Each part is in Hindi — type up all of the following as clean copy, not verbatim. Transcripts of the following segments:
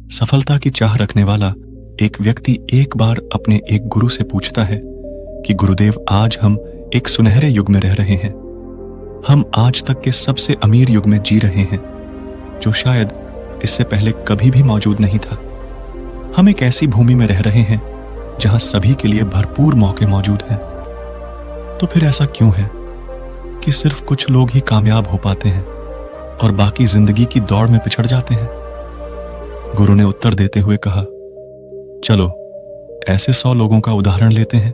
सफलता की चाह रखने वाला एक व्यक्ति एक बार अपने एक गुरु से पूछता है कि गुरुदेव, आज हम एक सुनहरे युग में रह रहे हैं। हम आज तक के सबसे अमीर युग में जी रहे हैं, जो शायद इससे पहले कभी भी मौजूद नहीं था। हम एक ऐसी भूमि में रह रहे हैं जहां सभी के लिए भरपूर मौके मौजूद हैं। तो फिर ऐसा क्यों है कि सिर्फ कुछ लोग ही कामयाब हो पाते हैं और बाकी जिंदगी की दौड़ में पिछड़ जाते हैं? गुरु ने उत्तर देते हुए कहा, चलो ऐसे 100 लोगों का उदाहरण लेते हैं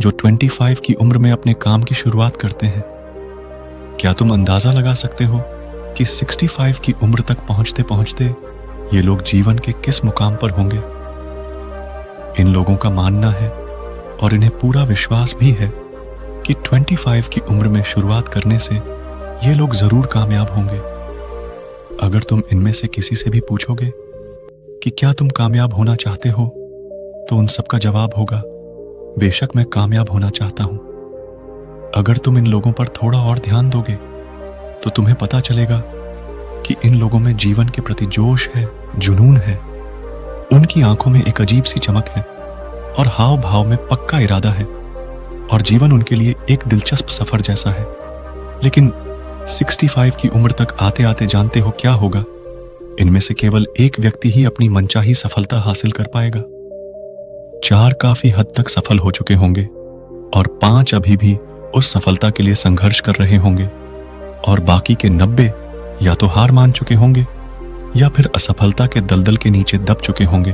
जो 25 की उम्र में अपने काम की शुरुआत करते हैं। क्या तुम अंदाजा लगा सकते हो कि 65 की उम्र तक पहुंचते पहुंचते ये लोग जीवन के किस मुकाम पर होंगे? इन लोगों का मानना है और इन्हें पूरा विश्वास भी है कि 25 की उम्र में शुरुआत करने से ये लोग जरूर कामयाब होंगे। अगर तुम इनमें से किसी से भी पूछोगे कि क्या तुम कामयाब होना चाहते हो, तो उन सबका जवाब होगा, बेशक मैं कामयाब होना चाहता हूं। अगर तुम इन लोगों पर थोड़ा और ध्यान दोगे तो तुम्हें पता चलेगा कि इन लोगों में जीवन के प्रति जोश है, जुनून है। उनकी आंखों में एक अजीब सी चमक है और हाव भाव में पक्का इरादा है, और जीवन उनके लिए एक दिलचस्प सफर जैसा है। लेकिन 65 की उम्र तक आते आते जानते हो क्या होगा? इनमें से केवल एक व्यक्ति ही अपनी मनचाही सफलता हासिल कर पाएगा। 4 काफी हद तक सफल हो चुके होंगे और 5 अभी भी उस सफलता के लिए संघर्ष कर रहे होंगे, और बाकी के 90 या तो हार मान चुके होंगे या फिर असफलता के दलदल के नीचे दब चुके होंगे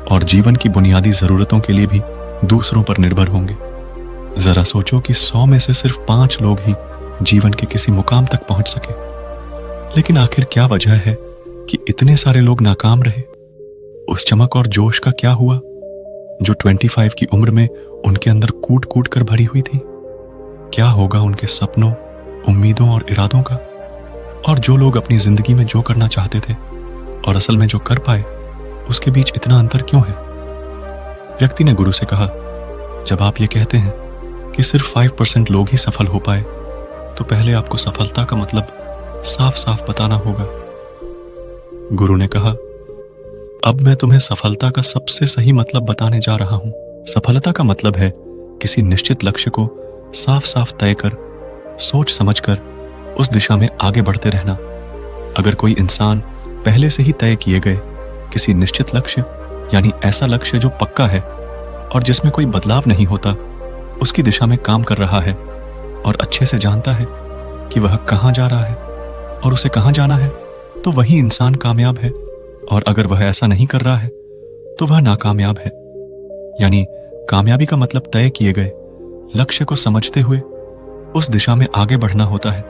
और जीवन की बुनियादी जरूरतों के लिए भी दूसरों पर निर्भर होंगे। जरा सोचो कि 100 में से सिर्फ 5 लोग ही जीवन के किसी मुकाम तक पहुंच सके। लेकिन आखिर क्या वजह है कि इतने सारे लोग नाकाम रहे? उस चमक और जोश का क्या हुआ जो 25 की उम्र में उनके अंदर कूट कूट कर भरी हुई थी? क्या होगा उनके सपनों, उम्मीदों और इरादों का? और जो लोग अपनी जिंदगी में जो करना चाहते थे और असल में जो कर पाए, उसके बीच इतना अंतर क्यों है? व्यक्ति ने गुरु से कहा, जब आप ये कहते हैं कि सिर्फ 5% लोग ही सफल हो पाए, तो पहले आपको सफलता का मतलब साफ साफ बताना होगा। गुरु ने कहा, अब मैं तुम्हें सफलता का सबसे सही मतलब बताने जा रहा हूं। सफलता का मतलब है किसी निश्चित लक्ष्य को साफ साफ तय कर, सोच समझकर उस दिशा में आगे बढ़ते रहना। अगर कोई इंसान पहले से ही तय किए गए किसी निश्चित लक्ष्य, यानी ऐसा लक्ष्य जो पक्का है और जिसमें कोई बदलाव नहीं होता, उसकी दिशा में काम कर रहा है और अच्छे से जानता है कि वह कहां जा रहा है और उसे कहां जाना है, तो वही इंसान कामयाब है। और अगर वह ऐसा नहीं कर रहा है तो वह नाकामयाब है। यानी कामयाबी का मतलब तय किए गए लक्ष्य को समझते हुए उस दिशा में आगे बढ़ना होता है।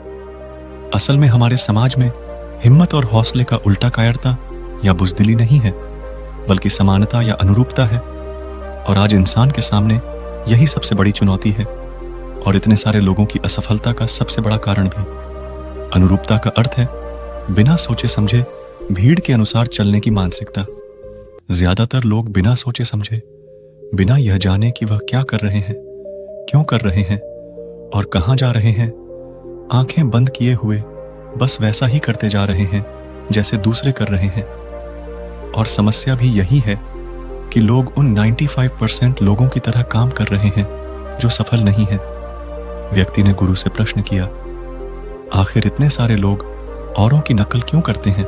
असल में हमारे समाज में हिम्मत और हौसले का उल्टा कायरता या बुजदिली नहीं है, बल्कि समानता या अनुरूपता है। और आज इंसान के सामने यही सबसे बड़ी चुनौती है, और इतने सारे लोगों की असफलता का सबसे बड़ा कारण भी। अनुरूपता का अर्थ है बिना सोचे समझे भीड़ के अनुसार चलने की मानसिकता। ज्यादातर लोग बिना सोचे समझे, बिना यह जाने कि वह क्या कर रहे हैं, क्यों कर रहे हैं और कहां जा रहे हैं, आंखें बंद किए हुए बस वैसा ही करते जा रहे हैं जैसे दूसरे कर रहे हैं। और समस्या भी यही है कि लोग उन 95% लोगों की तरह काम कर रहे हैं जो सफल नहीं हैं। व्यक्ति ने गुरु से प्रश्न किया, आखिर इतने सारे लोग औरों की नकल क्यों करते हैं?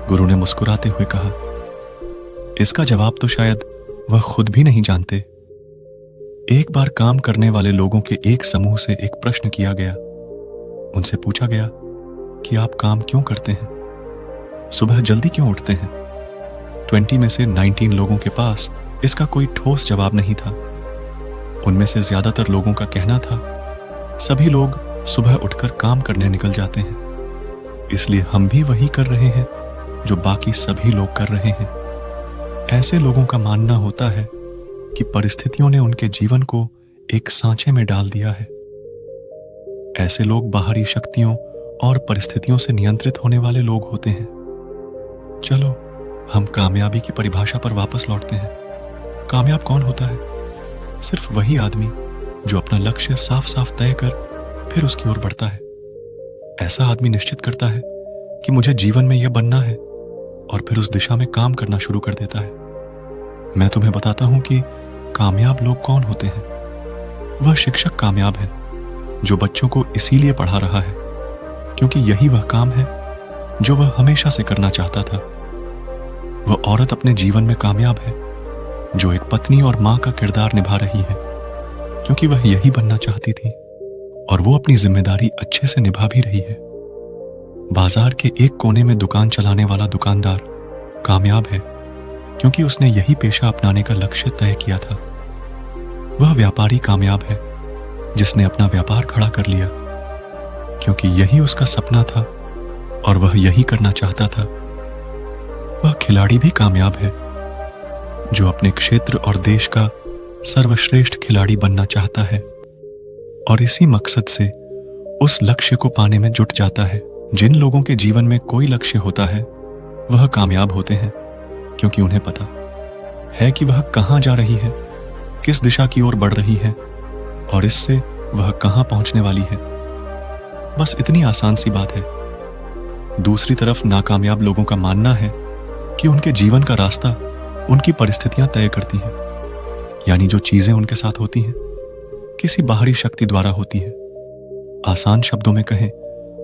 गुरु ने मुस्कुराते हुए कहा, इसका जवाब तो शायद वह खुद भी नहीं जानते। एक बार काम करने वाले लोगों के एक समूह से एक प्रश्न किया गया। उनसे पूछा गया कि आप काम क्यों करते हैं, सुबह जल्दी क्यों उठते हैं? 20 में से 19 लोगों के पास इसका कोई ठोस जवाब नहीं था। उनमें से ज्यादातर लोगों का कहना था, सभी लोग सुबह उठकर काम करने निकल जाते हैं, इसलिए हम भी वही कर रहे हैं जो बाकी सभी लोग कर रहे हैं। ऐसे लोगों का मानना होता है कि परिस्थितियों ने उनके जीवन को एक सांचे में डाल दिया है। ऐसे लोग बाहरी शक्तियों और परिस्थितियों से नियंत्रित होने वाले लोग होते हैं। चलो हम कामयाबी की परिभाषा पर वापस लौटते हैं। कामयाब कौन होता है? सिर्फ वही आदमी जो अपना लक्ष्य साफ साफ तय कर फिर उसकी ओर बढ़ता है। ऐसा आदमी निश्चित करता है कि मुझे जीवन में यह बनना है और फिर उस दिशा में काम करना शुरू कर देता है। मैं तुम्हें बताता हूं कि कामयाब लोग कौन होते हैं। वह शिक्षक कामयाब है जो बच्चों को इसीलिए पढ़ा रहा है क्योंकि यही वह काम है जो वह हमेशा से करना चाहता था। वह औरत अपने जीवन में कामयाब है जो एक पत्नी और मां का किरदार निभा रही है क्योंकि वह यही बनना चाहती थी और वो अपनी जिम्मेदारी अच्छे से निभा भी रही है। बाजार के एक कोने में दुकान चलाने वाला दुकानदार कामयाब है क्योंकि उसने यही पेशा अपनाने का लक्ष्य तय किया था। वह व्यापारी कामयाब है जिसने अपना व्यापार खड़ा कर लिया क्योंकि यही उसका सपना था और वह यही करना चाहता था। वह खिलाड़ी भी कामयाब है जो अपने क्षेत्र और देश का सर्वश्रेष्ठ खिलाड़ी बनना चाहता है और इसी मकसद से उस लक्ष्य को पाने में जुट जाता है। जिन लोगों के जीवन में कोई लक्ष्य होता है वह कामयाब होते हैं क्योंकि उन्हें पता है कि वह कहां जा रही है, किस दिशा की ओर बढ़ रही है और इससे वह कहां पहुंचने वाली है। बस इतनी आसान सी बात है। दूसरी तरफ नाकामयाब लोगों का मानना है कि उनके जीवन का रास्ता उनकी परिस्थितियां तय करती हैं, यानी जो चीजें उनके साथ होती हैं किसी बाहरी शक्ति द्वारा होती है। आसान शब्दों में कहें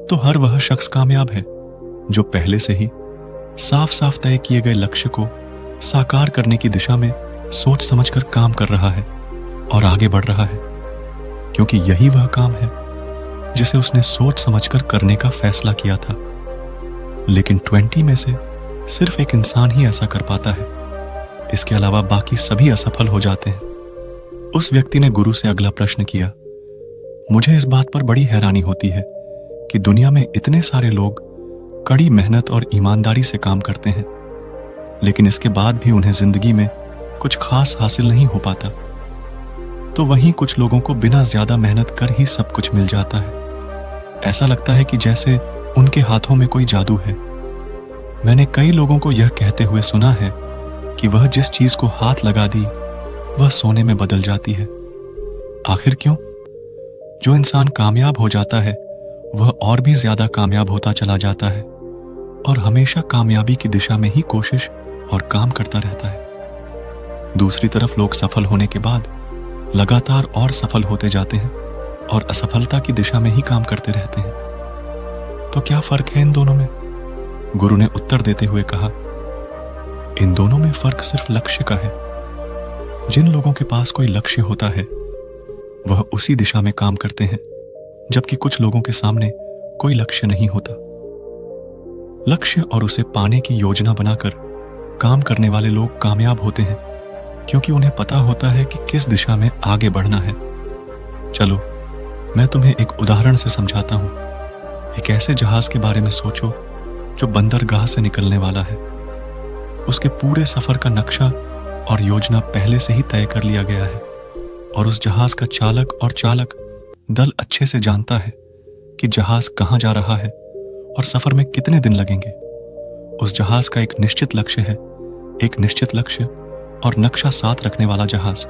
तो हर वह शख्स कामयाब है जो पहले से ही साफ साफ तय किए गए लक्ष्य को साकार करने की दिशा में सोच समझकर काम कर रहा है और आगे बढ़ रहा है क्योंकि यही वह काम है जिसे उसने सोच समझकर करने का फैसला किया था। लेकिन 20 में से सिर्फ एक इंसान ही ऐसा कर पाता है, इसके अलावा बाकी सभी असफल हो जाते हैं। उस व्यक्ति ने गुरु से अगला प्रश्न किया, मुझे इस बात पर बड़ी हैरानी होती है कि दुनिया में इतने सारे लोग कड़ी मेहनत और ईमानदारी से काम करते हैं लेकिन इसके बाद भी उन्हें जिंदगी में कुछ खास हासिल नहीं हो पाता, तो वहीं कुछ लोगों को बिना ज्यादा मेहनत कर ही सब कुछ मिल जाता है। ऐसा लगता है कि जैसे उनके हाथों में कोई जादू है। मैंने कई लोगों को यह कहते हुए सुना है कि वह जिस चीज को हाथ लगा दी वह सोने में बदल जाती है। आखिर क्यों? जो इंसान कामयाब हो जाता है वह और भी ज्यादा कामयाब होता चला जाता है और हमेशा कामयाबी की दिशा में ही कोशिश और काम करता रहता है। दूसरी तरफ लोग सफल होने के बाद लगातार और सफल होते जाते हैं और असफलता की दिशा में ही काम करते रहते हैं। तो क्या फर्क है इन दोनों में? गुरु ने उत्तर देते हुए कहा, इन दोनों में फर्क सिर्फ लक्ष्य का है। जिन लोगों के पास कोई लक्ष्य होता है वह उसी दिशा में काम करते हैं, जबकि कुछ लोगों के सामने कोई लक्ष्य नहीं होता। लक्ष्य और उसे पाने की योजना बनाकर काम करने वाले लोग कामयाब होते हैं क्योंकि उन्हें पता होता है कि किस दिशा में आगे बढ़ना है। चलो मैं तुम्हें एक उदाहरण से समझाता हूं। एक ऐसे जहाज के बारे में सोचो जो बंदरगाह से निकलने वाला है। उसके पूरे सफर का नक्शा और योजना पहले से ही तय कर लिया गया है और उस जहाज का चालक और चालक दल अच्छे से जानता है कि जहाज कहां जा रहा है और सफर में कितने दिन लगेंगे। उस जहाज का एक निश्चित लक्ष्य है, एक निश्चित लक्ष्य और नक्शा साथ रखने वाला जहाज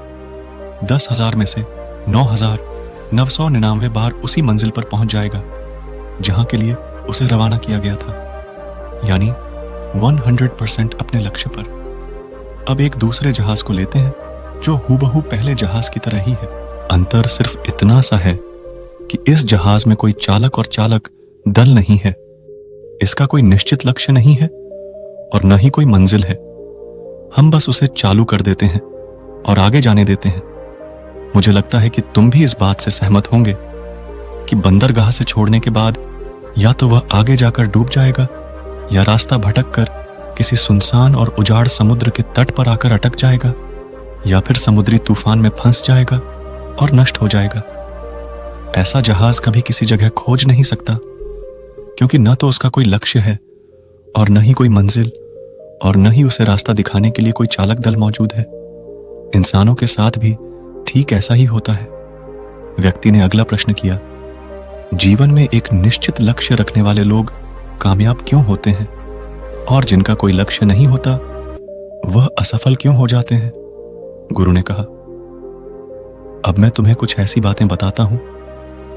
10,000 में से 9,999 बार उसी मंजिल पर पहुंच जाएगा जहां के लिए उसे रवाना किया गया था, यानी 100% अपने लक्ष्य पर। अब एक दूसरे जहाज को लेते हैं जो हूबहू पहले जहाज की तरह ही है। अंतर सिर्फ इतना सा है कि इस जहाज में कोई चालक और चालक दल नहीं है, इसका कोई निश्चित लक्ष्य नहीं है और न ही कोई मंजिल है। हम बस उसे चालू कर देते हैं और आगे जाने देते हैं। मुझे लगता है कि तुम भी इस बात से सहमत होंगे कि बंदरगाह से छोड़ने के बाद या तो वह आगे जाकर डूब जाएगा या रास्ता भटक कर किसी सुनसान और उजाड़ समुद्र के तट पर आकर अटक जाएगा या फिर समुद्री तूफान में फंस जाएगा और नष्ट हो जाएगा। ऐसा जहाज कभी किसी जगह खोज नहीं सकता क्योंकि न तो उसका कोई लक्ष्य है और न ही कोई मंजिल और न ही उसे रास्ता दिखाने के लिए कोई चालक दल मौजूद है। इंसानों के साथ भी ठीक ऐसा ही होता है। व्यक्ति ने अगला प्रश्न किया, जीवन में एक निश्चित लक्ष्य रखने वाले लोग कामयाब क्यों होते हैं और जिनका कोई लक्ष्य नहीं होता वह असफल क्यों हो जाते हैं? गुरु ने कहा, अब मैं तुम्हें कुछ ऐसी बातें बताता हूं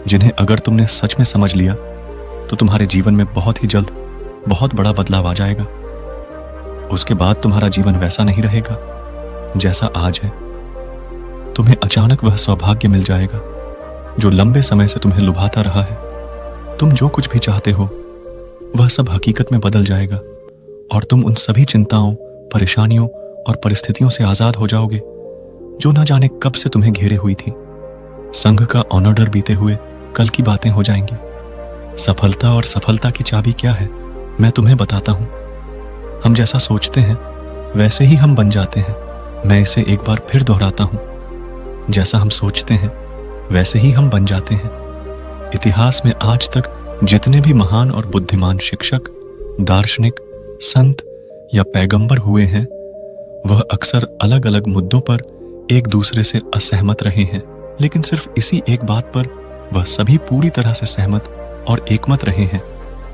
जिन्हें अगर तुमने सच में समझ लिया तो तुम्हारे जीवन में बहुत ही जल्द बहुत बड़ा बदलाव आ जाएगा। उसके बाद तुम्हारा जीवन वैसा नहीं रहेगा जैसा आज है। तुम्हें अचानक वह सौभाग्य मिल जाएगा जो लंबे समय से तुम्हें लुभाता रहा है। तुम जो कुछ भी चाहते हो वह सब हकीकत में बदल जाएगा और तुम उन सभी चिंताओं, परेशानियों और परिस्थितियों से आजाद हो जाओगे जो न जाने कब से तुम्हें घेरे हुई थी। संघ का ऑनर्डर बीते हुए कल की बातें हो जाएंगी। सफलता और सफलता की चाबी क्या है मैं तुम्हें बताता हूं। हम जैसा सोचते हैं वैसे ही हम बन जाते हैं। मैं इसे एक बार फिर दोहराता हूं, जैसा हम सोचते हैं वैसे ही हम बन जाते हैं। इतिहास में आज तक जितने भी महान और बुद्धिमान शिक्षक, दार्शनिक, संत या पैगंबर हुए हैं वह अक्सर अलग अलग मुद्दों पर एक दूसरे से असहमत रहे हैं, लेकिन सिर्फ इसी एक बात पर वह सभी पूरी तरह से सहमत और एकमत रहे हैं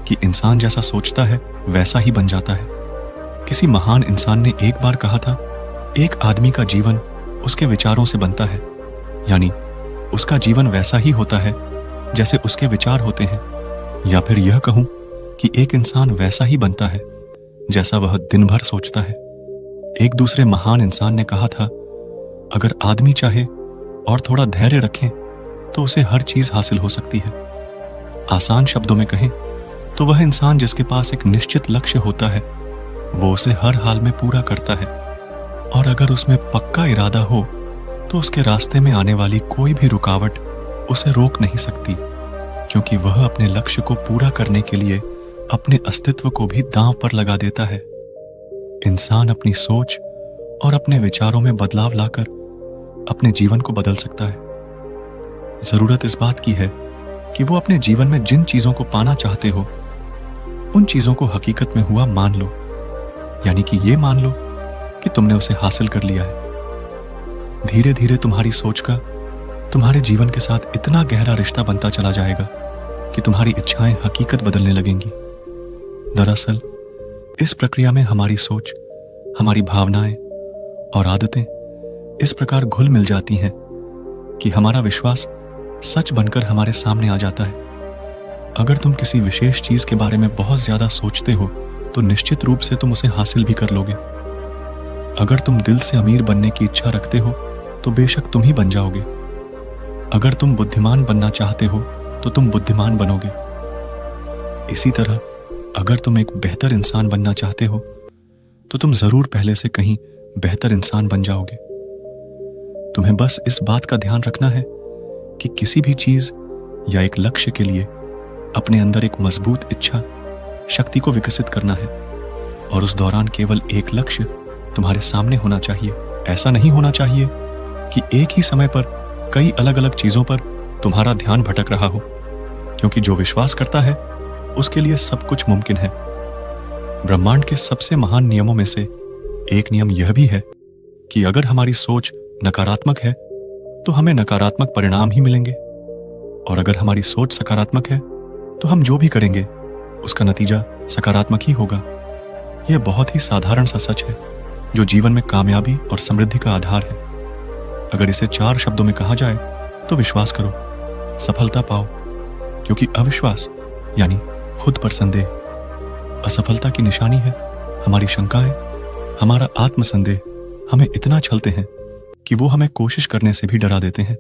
कि इंसान जैसा सोचता है वैसा ही बन जाता है। किसी महान इंसान ने एक बार कहा था, एक आदमी का जीवन उसके विचारों से बनता है, यानी उसका जीवन वैसा ही होता है जैसे उसके विचार होते हैं। या फिर यह कहूं कि एक इंसान वैसा ही बनता है जैसा वह दिन भर सोचता है। एक दूसरे महान इंसान ने कहा था, अगर आदमी चाहे और थोड़ा धैर्य रखें तो उसे हर चीज हासिल हो सकती है। आसान शब्दों में कहें तो वह इंसान जिसके पास एक निश्चित लक्ष्य होता है वो उसे हर हाल में पूरा करता है, और अगर उसमें पक्का इरादा हो तो उसके रास्ते में आने वाली कोई भी रुकावट उसे रोक नहीं सकती, क्योंकि वह अपने लक्ष्य को पूरा करने के लिए अपने अस्तित्व को भी दांव पर लगा देता है। इंसान अपनी सोच और अपने विचारों में बदलाव लाकर अपने जीवन को बदल सकता है। जरूरत इस बात की है कि वो अपने जीवन में जिन चीजों को पाना चाहते हो उन चीजों को हकीकत में हुआ मान लो, यानी कि ये मान लो कि तुमने उसे हासिल कर लिया है। धीरे धीरे तुम्हारी सोच का तुम्हारे जीवन के साथ इतना गहरा रिश्ता बनता चला जाएगा कि तुम्हारी इच्छाएं हकीकत बदलने लगेंगी। दरअसल इस प्रक्रिया में हमारी सोच, हमारी भावनाएं और आदतें इस प्रकार घुल मिल जाती हैं कि हमारा विश्वास सच बनकर हमारे सामने आ जाता है। अगर तुम किसी विशेष चीज के बारे में बहुत ज्यादा सोचते हो तो निश्चित रूप से तुम उसे हासिल भी कर लोगे। अगर तुम दिल से अमीर बनने की इच्छा रखते हो तो बेशक तुम ही बन जाओगे। अगर तुम बुद्धिमान बनना चाहते हो तो तुम बुद्धिमान बनोगे। इसी तरह अगर तुम एक बेहतर इंसान बनना चाहते हो तो तुम जरूर पहले से कहीं बेहतर इंसान बन जाओगे। तुम्हें बस इस बात का ध्यान रखना है कि किसी भी चीज या एक लक्ष्य के लिए अपने अंदर एक मजबूत इच्छा शक्ति को विकसित करना है, और उस दौरान केवल एक लक्ष्य तुम्हारे सामने होना चाहिए। ऐसा नहीं होना चाहिए कि एक ही समय पर कई अलग अलग चीजों पर तुम्हारा ध्यान भटक रहा हो, क्योंकि जो विश्वास करता है उसके लिए सब कुछ मुमकिन है। ब्रह्मांड के सबसे महान नियमों में से एक नियम यह भी है कि अगर हमारी सोच नकारात्मक है तो हमें नकारात्मक परिणाम ही मिलेंगे, और अगर हमारी सोच सकारात्मक है तो हम जो भी करेंगे उसका नतीजा सकारात्मक ही होगा। यह बहुत ही साधारण सा सच है जो जीवन में कामयाबी और समृद्धि का आधार है। अगर इसे 4 शब्दों में कहा जाए तो विश्वास करो, सफलता पाओ, क्योंकि अविश्वास यानी खुद पर संदेह असफलता की निशानी है। हमारी शंकाएं, हमारा आत्मसंदेह हमें इतना छलते हैं कि वो हमें कोशिश करने से भी डरा देते हैं,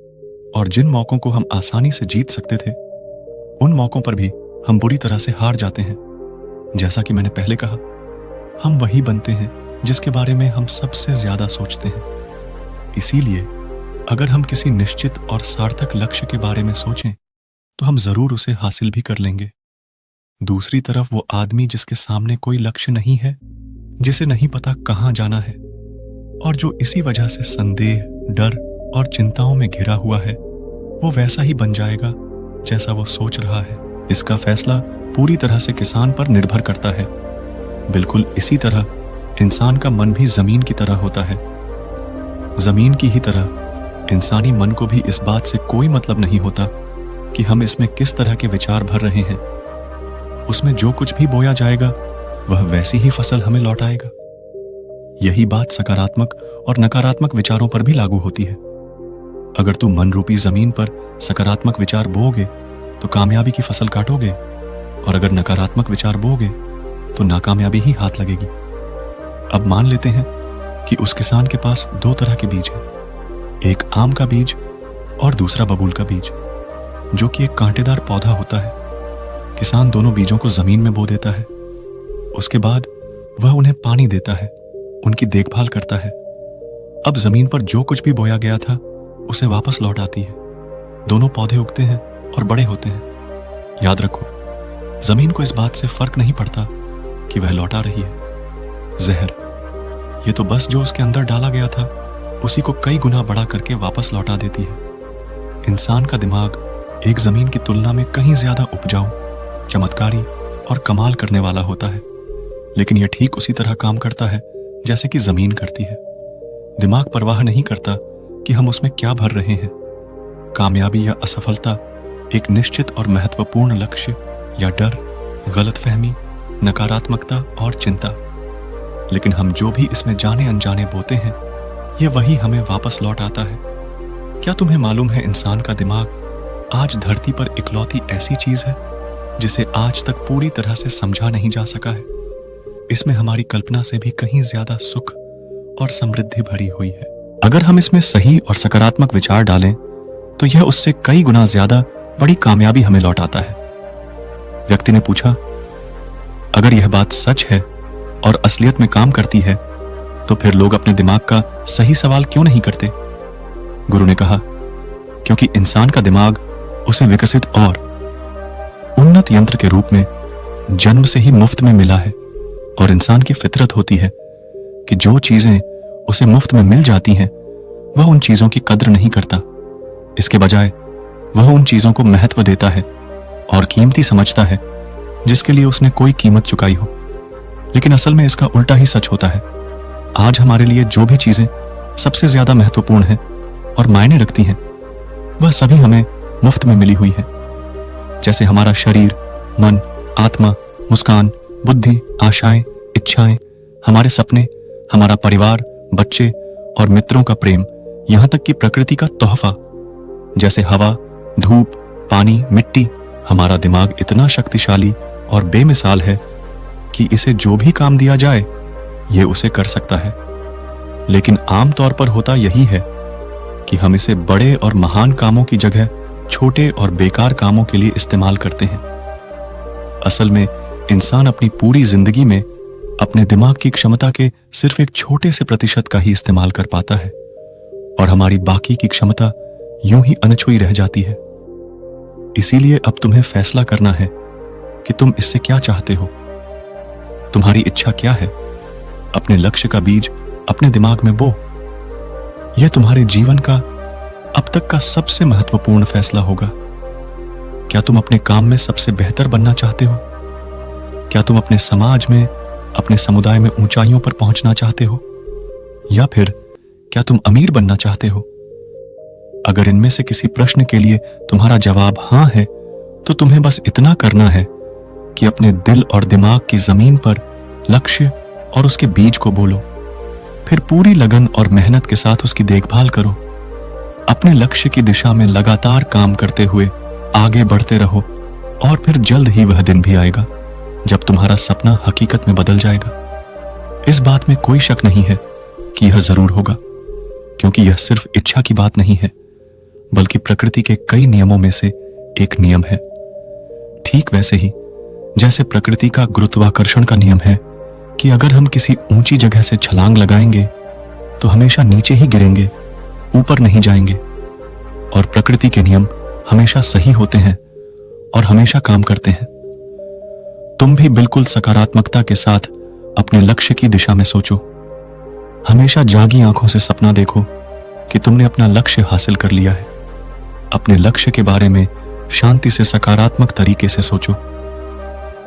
और जिन मौकों को हम आसानी से जीत सकते थे उन मौकों पर भी हम बुरी तरह से हार जाते हैं। जैसा कि मैंने पहले कहा, हम वही बनते हैं जिसके बारे में हम सबसे ज्यादा सोचते हैं। इसीलिए अगर हम किसी निश्चित और सार्थक लक्ष्य के बारे में सोचें तो हम जरूर उसे हासिल भी कर लेंगे। दूसरी तरफ वो आदमी जिसके सामने कोई लक्ष्य नहीं है, जिसे नहीं पता कहां जाना है, और जो इसी वजह से संदेह, डर और चिंताओं में घिरा हुआ है, वो वैसा ही बन जाएगा जैसा वो सोच रहा है। इसका फैसला पूरी तरह से किसान पर निर्भर करता है। बिल्कुल इसी तरह इंसान का मन भी जमीन की तरह होता है। जमीन की ही तरह इंसानी मन को भी इस बात से कोई मतलब नहीं होता कि हम इसमें किस तरह के विचार भर रहे हैं। उसमें जो कुछ भी बोया जाएगा वह वैसी ही फसल हमें लौटाएगा। यही बात सकारात्मक और नकारात्मक विचारों पर भी लागू होती है। अगर तुम मन रूपी जमीन पर सकारात्मक विचार बोओगे तो कामयाबी की फसल काटोगे, और अगर नकारात्मक विचार बोओगे तो नाकामयाबी ही हाथ लगेगी। अब मान लेते हैं कि उस किसान के पास दो तरह के बीज हैं, एक आम का बीज और दूसरा बबूल का बीज, जो कि एक कांटेदार पौधा होता है। किसान दोनों बीजों को जमीन में बो देता है। उसके बाद वह उन्हें पानी देता है, उनकी देखभाल करता है। अब जमीन पर जो कुछ भी बोया गया था उसे वापस लौट आती है। दोनों पौधे उगते हैं और बड़े होते हैं। याद रखो, जमीन को इस बात से फर्क नहीं पड़ता कि वह लौटा रही है जहर। ये तो बस जो उसके अंदर डाला गया था उसी को कई गुना बड़ा करके वापस लौटा देती है। इंसान का दिमाग एक जमीन की तुलना में कहीं ज्यादा उपजाऊ, चमत्कारी और कमाल करने वाला होता है, लेकिन यह ठीक उसी तरह काम करता है जैसे कि जमीन करती है। दिमाग परवाह नहीं करता कि हम उसमें क्या भर रहे हैं, कामयाबी या असफलता, एक निश्चित और महत्वपूर्ण लक्ष्य या डर, गलतफहमी, नकारात्मकता और चिंता। लेकिन हम जो भी इसमें जाने अनजाने बोते हैं, यह वही हमें वापस लौट आता है। क्या तुम्हें मालूम है, इंसान का दिमाग आज धरती पर इकलौती ऐसी चीज है जिसे आज तक पूरी तरह से समझा नहीं जा सका है। इसमें हमारी कल्पना से भी कहीं ज्यादा सुख और समृद्धि भरी हुई है। अगर हम इसमें सही और सकारात्मक विचार डालें तो यह उससे कई गुना ज्यादा बड़ी कामयाबी हमें लौटाता है। व्यक्ति ने पूछा, अगर यह बात सच है और असलियत में काम करती है तो फिर लोग अपने दिमाग का सही सवाल क्यों नहीं करते? गुरु ने कहा, क्योंकि इंसान का दिमाग उसे विकसित और उन्नत यंत्र के रूप में जन्म से ही मुफ्त में मिला है। और इंसान की फितरत होती है कि जो चीजें उसे मुफ्त में मिल जाती हैं वह उन चीजों की कद्र नहीं करता। इसके बजाय वह उन चीजों को महत्व देता है और कीमती समझता है जिसके लिए उसने कोई कीमत चुकाई हो। लेकिन असल में इसका उल्टा ही सच होता है। आज हमारे लिए जो भी चीजें सबसे ज्यादा महत्वपूर्ण हैं और मायने रखती हैं, वह सभी हमें मुफ्त में मिली हुई है। जैसे हमारा शरीर, मन, आत्मा, मुस्कान, बुद्धि, आशाएं, इच्छाएं, हमारे सपने, हमारा परिवार, बच्चे और मित्रों का प्रेम, यहां तक कि प्रकृति का तोहफा जैसे हवा, धूप, पानी, मिट्टी। हमारा दिमाग इतना शक्तिशाली और बेमिसाल है कि इसे जो भी काम दिया जाए यह उसे कर सकता है। लेकिन आम तौर पर होता यही है कि हम इसे बड़े और महान कामों की जगह छोटे और बेकार कामों के लिए इस्तेमाल करते हैं। असल में इंसान अपनी पूरी जिंदगी में अपने दिमाग की क्षमता के सिर्फ एक छोटे से प्रतिशत का ही इस्तेमाल कर पाता है और हमारी बाकी की क्षमता यूं ही अनछुई रह जाती है। इसीलिए अब तुम्हें फैसला करना है कि तुम इससे क्या चाहते हो। तुम्हारी इच्छा क्या है? अपने लक्ष्य का बीज अपने दिमाग में बो। यह तुम्हारे जीवन का अब तक का सबसे महत्वपूर्ण फैसला होगा। क्या तुम अपने काम में सबसे बेहतर बनना चाहते हो? क्या तुम अपने समाज में, अपने समुदाय में ऊंचाइयों पर पहुंचना चाहते हो? या फिर क्या तुम अमीर बनना चाहते हो? अगर इनमें से किसी प्रश्न के लिए तुम्हारा जवाब हां है, तो तुम्हें बस इतना करना है कि अपने दिल और दिमाग की जमीन पर लक्ष्य और उसके बीज को बोलो। फिर पूरी लगन और मेहनत के साथ उसकी देखभाल करो। अपने लक्ष्य की दिशा में लगातार काम करते हुए आगे बढ़ते रहो और फिर जल्द ही वह दिन भी आएगा जब तुम्हारा सपना हकीकत में बदल जाएगा। इस बात में कोई शक नहीं है कि यह जरूर होगा, क्योंकि यह सिर्फ इच्छा की बात नहीं है, बल्कि प्रकृति के कई नियमों में से एक नियम है। ठीक वैसे ही जैसे प्रकृति का गुरुत्वाकर्षण का नियम है कि अगर हम किसी ऊंची जगह से छलांग लगाएंगे तो हमेशा नीचे ही गिरेंगे, ऊपर नहीं जाएंगे। और प्रकृति के नियम हमेशा सही होते हैं और हमेशा काम करते हैं। तुम भी बिल्कुल सकारात्मकता के साथ अपने लक्ष्य की दिशा में सोचो। हमेशा जागी आंखों से सपना देखो कि तुमने अपना लक्ष्य हासिल कर लिया है। अपने लक्ष्य के बारे में शांति से सकारात्मक तरीके से सोचो।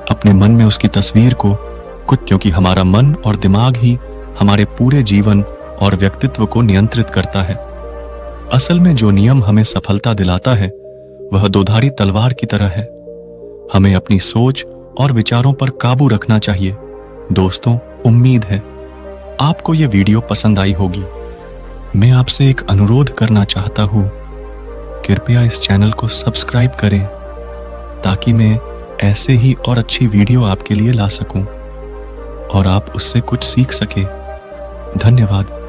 अपने मन में उसकी तस्वीर को क्योंकि हमारा मन और दिमाग ही हमारे पूरे जीवन और व्यक्तित्व को नियंत्रित करता है। असल में जो नियम हमें सफलता दिलाता है वह दोधारी तलवार की तरह है। हमें अपनी सोच और विचारों पर काबू रखना चाहिए। दोस्तों, उम्मीद है आपको यह वीडियो पसंद आई होगी। मैं आपसे एक अनुरोध करना चाहता हूं, कृपया इस चैनल को सब्सक्राइब करें ताकि मैं ऐसे ही और अच्छी वीडियो आपके लिए ला सकूं। और आप उससे कुछ सीख सके। धन्यवाद।